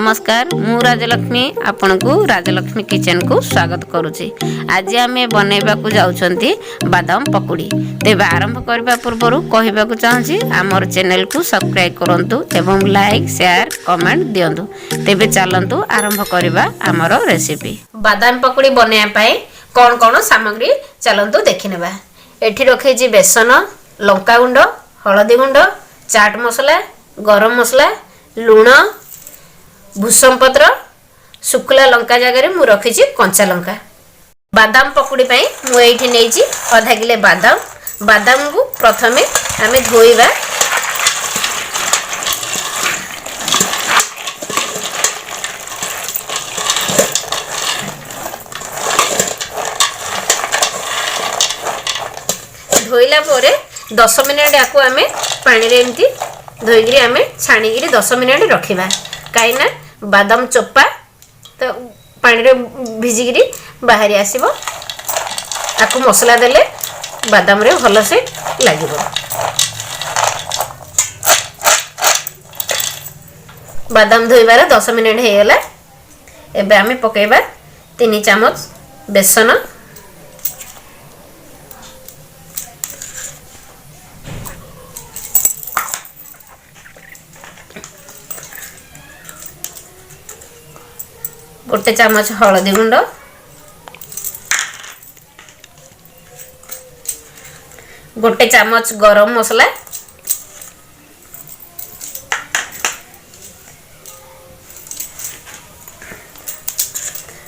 नमस्कार मु राजलक्ष्मी आपण को राजलक्ष्मी किचन को स्वागत करुछि। आज आमे बनैबा को जाउछंती बादाम पकुड़ी। तेबे आरंभ करबा पूर्व कहबा को चाहछि हमर चैनल को सब्सक्राइब करंतु एवं लाइक शेयर कमेंट दियंतु। तेबे चलंतु आरंभ करबा हमर रेसिपी। बादाम पकुड़ी बनैया पई कोन कोन सामग्री चलंतु देखिनेबा। एठी रखे जी बेसन, लंका गुंड, हळदी गुंड, चाट मसला, गरम मसला, लूण, भूसम पत्र, शुक्ला लंका जगह मु रखी कंचा लंका। बादाम पकुड़ी पई मु एठी नेजी आधा किलो बादाम। बादाम को प्रथमे आमे धोइबा। धोइला पोरे 10 मिनिट आको आमे पानी रे एंती धोइगिरी आमे छाणीगिरी 10 मिनिट रखिबा। काईना बादाम चोपा तो पानी रे भिजिगिरी बाहरी आसीबो। आको मसला देले बादाम रे भलो से लागिबो। बादाम धोइबार 10 मिनिट हे गेला। एबे आमे पकेबा 3 चम्मच बेसन, गोटे चम्मच हळदी गुंड, गोटे चम्मच गरम मसला,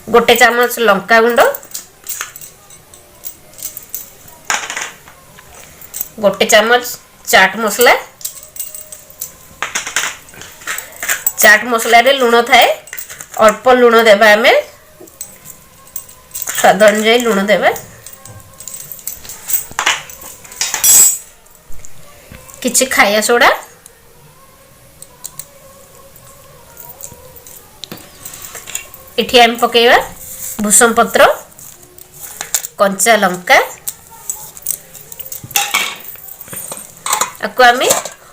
गोटे चम्मच लंका गुंड, गोटे चम्मच चाट मसला। चाट मसला रे लूण थाए, अल्प लूण देबा। आमे स्वाद अनुसार लूण देबा। किछि खाया सोडा, एठी आमे पकेबा भूसम पत्र, कंचा लंका। आको आमे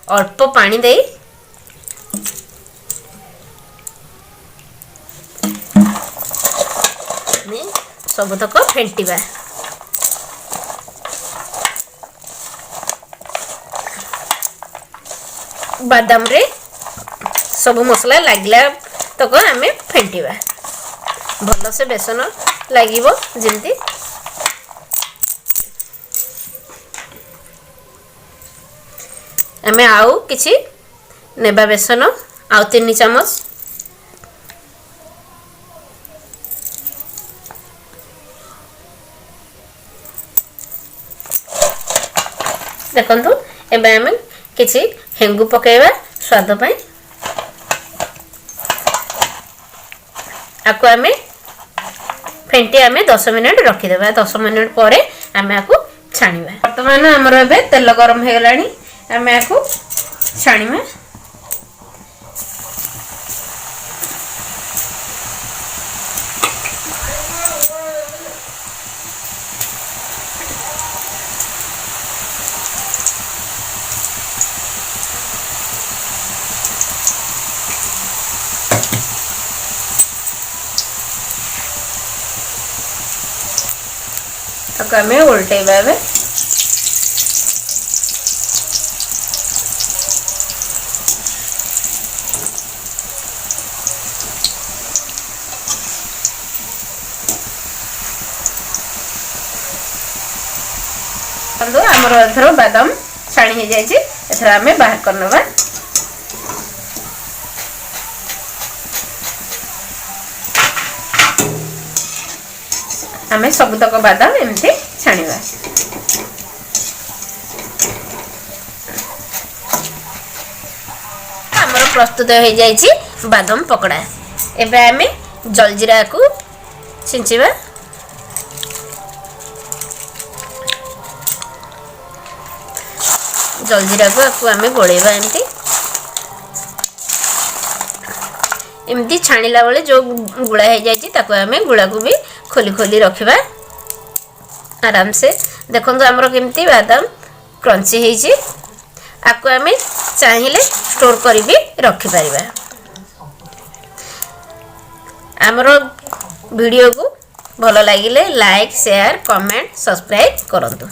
अल्प पानी देई सबतक फेंटिबा। बादाम रे सब मसला लागला तक आमे फेंटिबा। भलो से बेसन लागिबो जेंती। आमे आउ किछि नेबा बेसन आउ 3 चम्मच। देखंतु एबे आमे किछि हेंगु पकेबा स्वाद पई। आको आमे फेंटी आमे 10 मिनिट रखि देबा। 10 मिनिट परे आमे आको छाणीबा। वर्तमान हमर एबे तेल गरम हे गलानी। आमे आको छाणीबा। ताको आमे उल्टेबा। एबे बंधु हमर एथरो बादाम छाणी हे जाय छी। एथरा आमे बाहर करनबा। आमे सबतक बादाम एमती छाणीबा। हमर प्रस्तुत हो जाय छी बादाम पकोड़ा। एबे आमे जलजीरा को छिंचिबा। जलजीरा को आमे गोळेबा। एमती छाणीला बेले जो गुड़ा हो जाय ताको आमे गुड़ा को भी खोली खोली रखिबा आराम से। देखंतु हमरो केमती बादाम क्रंची हेची। आको आमे चाहिले स्टोर करी भी रखि परिबा। आमर वीडियो को भल लगिले लाइक शेयर कमेंट सब्सक्राइब करंतु।